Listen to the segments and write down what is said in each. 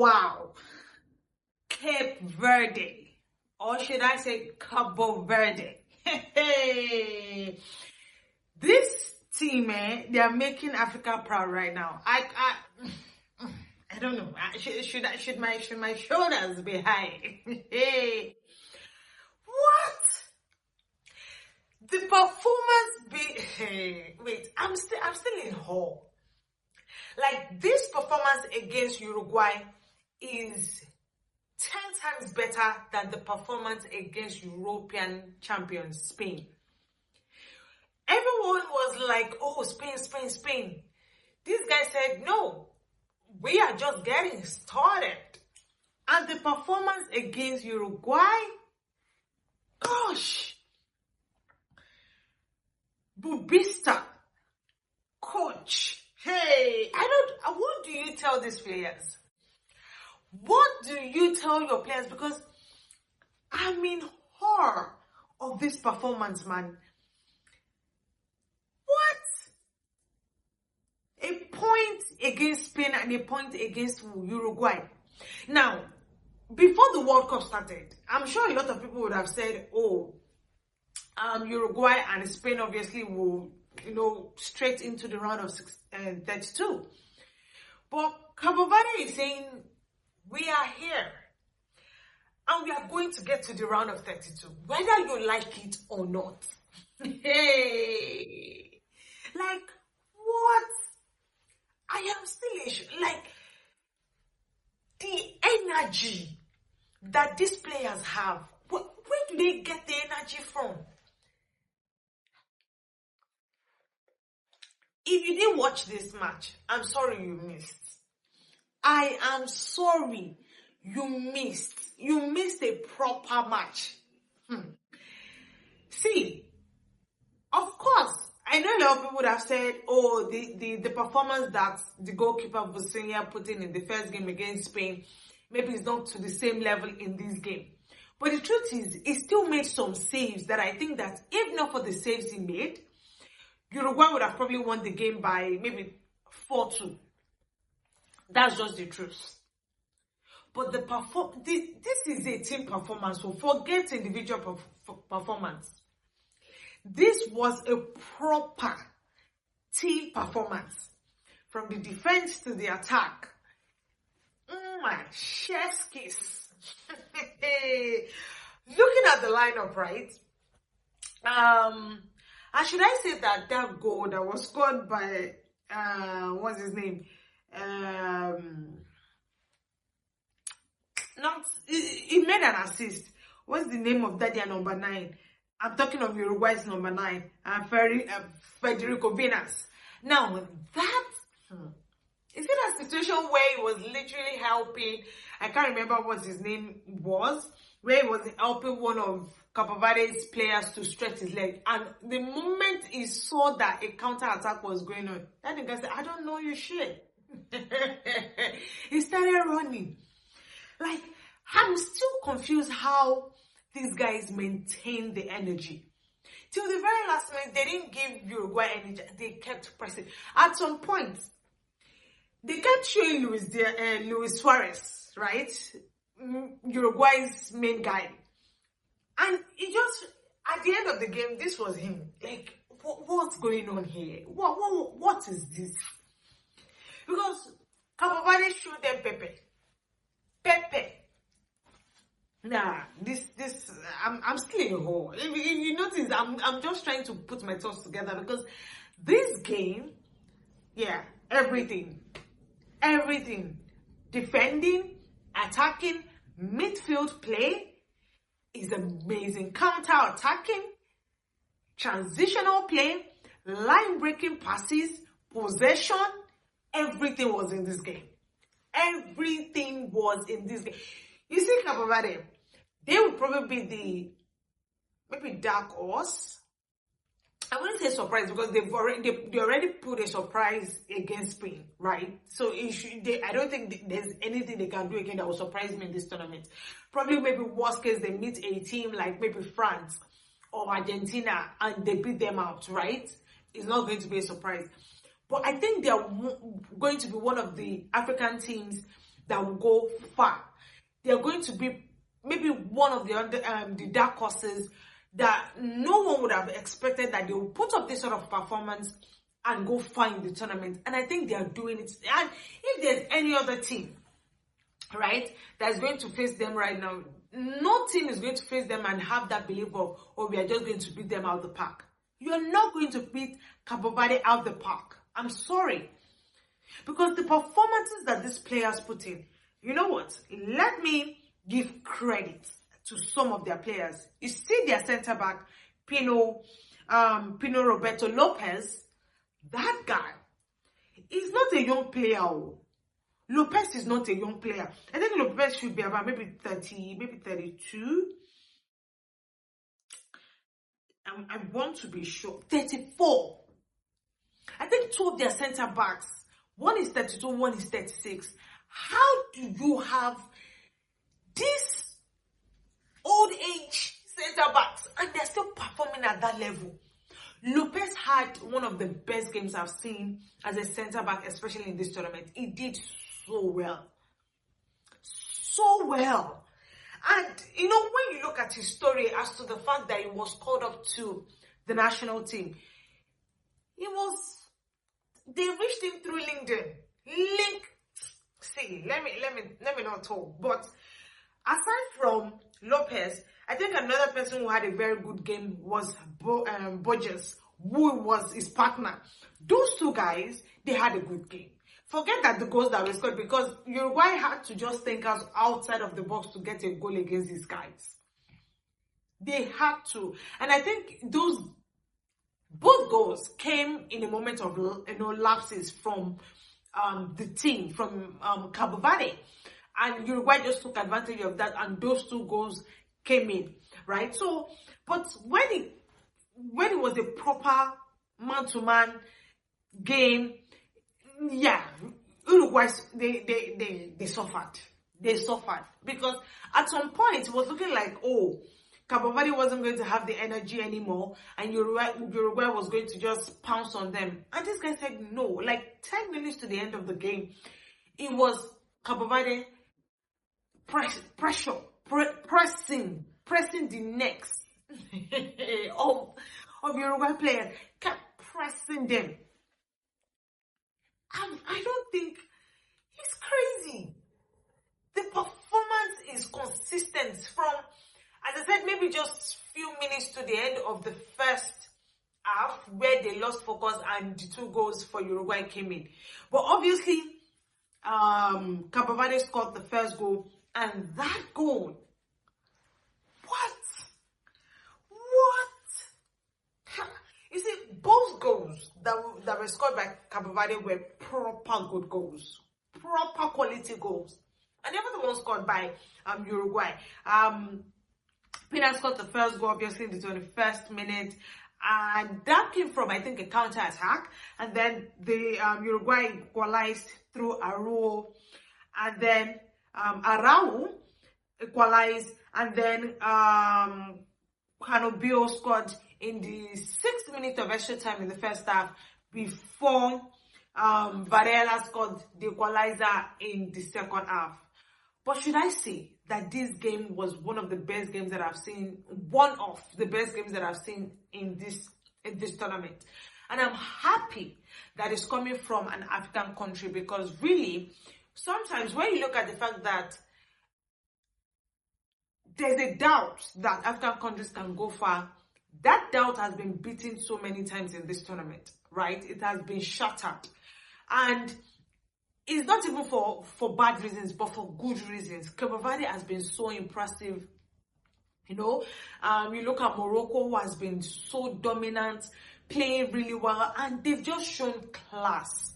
Wow. Cape Verde, or should I say Cabo Verde? This team, they are making Africa proud right now. I don't know. Should my shoulders be high? What? The performance be wait, I'm still in awe. Like, this performance against Uruguay is 10 times better than the performance against European champions Spain. Everyone was like, oh, Spain. This guy said, no, we are just getting started. And the performance against Uruguay, gosh, Bubista, coach, hey, what do you tell these players? What do you tell your players? Because I'm in horror of this performance, man. What? A point against Spain and a point against Uruguay. Now, before the World Cup started, I'm sure a lot of people would have said, oh, Uruguay and Spain obviously will, straight into the round of 32. But Cabo Verde is saying, we are here and we are going to get to the round of 32, whether you like it or not. Hey, like, what? I am still like, the energy that these players have, where do they get the energy from? If you didn't watch this match, I'm sorry you missed. I am sorry you missed. You missed a proper match. See, of course, I know a lot of people would have said, oh, the performance that the goalkeeper Businya put in the first game against Spain, maybe it's not to the same level in this game. But the truth is, he still made some saves that I think that if not for the saves he made, Uruguay would have probably won the game by maybe 4-2. That's just the truth. But this is a team performance, so forget individual performance. This was a proper team performance. From the defense to the attack. Chef's kiss. Looking at the lineup, right? And should I say that goal that was scored by, what's his name? He made an assist. What's the name of that number 9? I'm talking of Uruguay's number 9, Federico Vinas. Now, is it a situation where he was literally helping? I can't remember what his name was, where he was helping one of Cape Verde's players to stretch his leg. And the moment he saw that a counter-attack was going on, that guy said, I don't know your shit. He started running. Like, I'm still confused how these guys maintain the energy. Till the very last minute, they didn't give Uruguay energy. They kept pressing. At some point, they kept showing Luis Suarez, right? Uruguay's main guy. And it just, at the end of the game, this was him. Like, what's going on here? What is this? Because Cabo Verde showed them Pepe. Nah, I'm still in awe. If you notice, I'm just trying to put my thoughts together because this game, yeah, everything, defending, attacking, midfield play is amazing. Counter-attacking, transitional play, line-breaking passes, possession, everything was in this game. Everything was in this game. You see, Cape Verde, they would probably be maybe dark horse. I wouldn't say surprise because they already put a surprise against Spain, right? So I don't think there's anything they can do again that will surprise me in this tournament. Probably maybe worst case they meet a team like maybe France or Argentina and they beat them out, right? It's not going to be a surprise. But I think they're going to be one of the African teams that will go far. They're going to be maybe one of the dark horses that no one would have expected, that they will put up this sort of performance and go far in the tournament. And I think they are doing it. And if there's any other team, right, that's going to face them right now, no team is going to face them and have that belief of, oh, we are just going to beat them out the park. You're not going to beat Cape Verde out the park. I'm sorry. Because the performances that these players put in, you know what? Let me give credit to some of their players. You see their centre-back, Pino Roberto Lopez. That guy is not a young player. Lopez is not a young player. I think Lopez should be about maybe 30, maybe 32. I want to be sure. 34. I think two of their centre-backs, one is 32, one is 36. How do you have this old age centre-backs and they're still performing at that level? Lopez had one of the best games I've seen as a centre-back, especially in this tournament. He did so well. So well. And, you know, when you look at his story as to the fact that he was called up to the national team, they reached him through LinkedIn. Let me not talk. But aside from Lopez, I think another person who had a very good game was Borges, who was his partner. Those two guys, they had a good game. Forget that the goals that were scored, because Uruguay had to just think us outside of the box to get a goal against these guys. They had to. And I think both goals came in a moment of lapses from the team, from Cape Verde. And Uruguay just took advantage of that, and those two goals came in, right? So, but when it was a proper man-to-man game, yeah, Uruguay, they suffered. They suffered because at some point it was looking like, oh, Cape Verde wasn't going to have the energy anymore, and Uruguay was going to just pounce on them. And this guy said no. Like 10 minutes to the end of the game, it was Cape Verde pressing the necks of Uruguay players, kept pressing them. I don't think it's crazy. The performance is consistent from, as I said, maybe just few minutes to the end of the first half where they lost focus and the two goals for Uruguay came in. But obviously, Cape Verde scored the first goal, and that goal, what? You see, both goals that were scored by Cape Verde were proper good goals, proper quality goals. And even the one scored by Uruguay. Pina scored the first goal, obviously, in the 21st minute. And that came from, I think, a counter-attack. And then the Uruguay equalized through Araujo. And then Araujo equalized. And then Canobio scored in the 6th minute of extra time in the first half before Varela scored the equalizer in the second half. But should I say that this game was one of the best games that I've seen, one of the best games that I've seen in this tournament? And I'm happy that it's coming from an African country, because really, sometimes when you look at the fact that there's a doubt that African countries can go far, that doubt has been beaten so many times in this tournament, right? It has been shattered. And it's not even for bad reasons, but for good reasons. Cape Verde has been so impressive. You know, you look at Morocco, who has been so dominant, playing really well, and they've just shown class,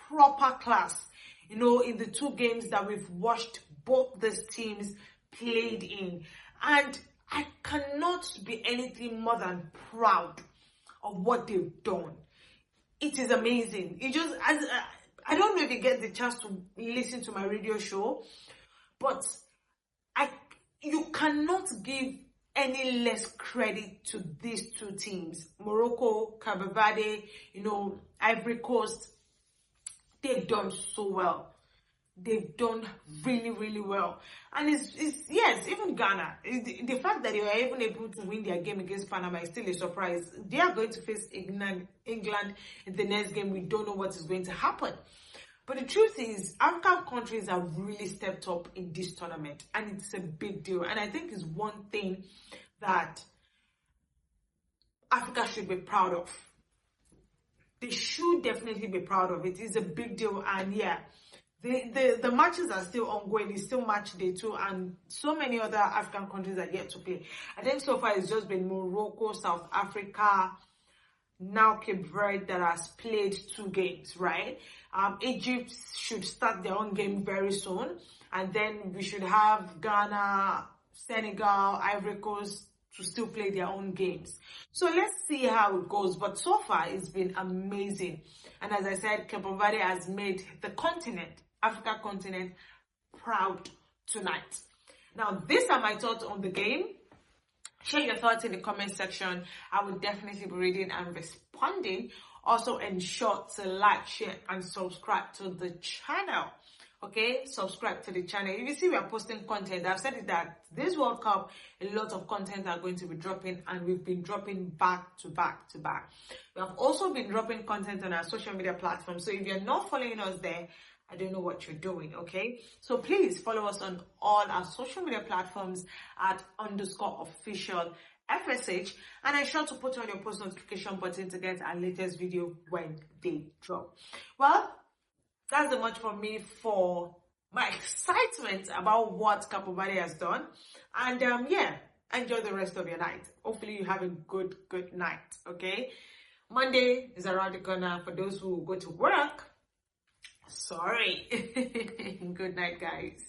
proper class. You know, in the two games that we've watched both these teams played in. And I cannot be anything more than proud of what they've done. It is amazing. It just, I don't know if you get the chance to listen to my radio show, but you cannot give any less credit to these two teams. Morocco, Cape Verde, you know, Ivory Coast, they've done so well. they've done really, really well. And it's yes, even Ghana, the fact that they were even able to win their game against Panama is still a surprise. They are going to face England in the next game. We don't know what is going to happen. But the truth is, African countries have really stepped up in this tournament, and it's a big deal. And I think it's one thing that Africa should be proud of. They should definitely be proud of it. It's a big deal, and yeah, the matches are still ongoing. It's still match day 2, and so many other African countries are yet to play. I think so far it's just been Morocco, South Africa, now Cape Verde that has played 2 games, right? Egypt should start their own game very soon, and then we should have Ghana, Senegal, Ivory Coast to still play their own games. So let's see how it goes. But so far it's been amazing, and as I said, Cape Verde has made the continent, Africa continent, proud tonight. Now, these are my thoughts on the game. Share your thoughts in the comment section. I will definitely be reading and responding. Also, ensure to like, share, and subscribe to the channel. Okay, subscribe to the channel. If you see we are posting content, I've said it that this World Cup, a lot of content are going to be dropping, and we've been dropping back to back to back. We have also been dropping content on our social media platforms. So if you're not following us there, I don't know what you're doing, okay? So please follow us on all our social media platforms at _official FSH, and ensure to put on your post notification button to get our latest video when they drop. Well, that's much for me for my excitement about what Cape Verde has done. And yeah, enjoy the rest of your night. Hopefully you have a good night, okay? Monday is around the corner for those who go to work. Sorry. Good night, guys.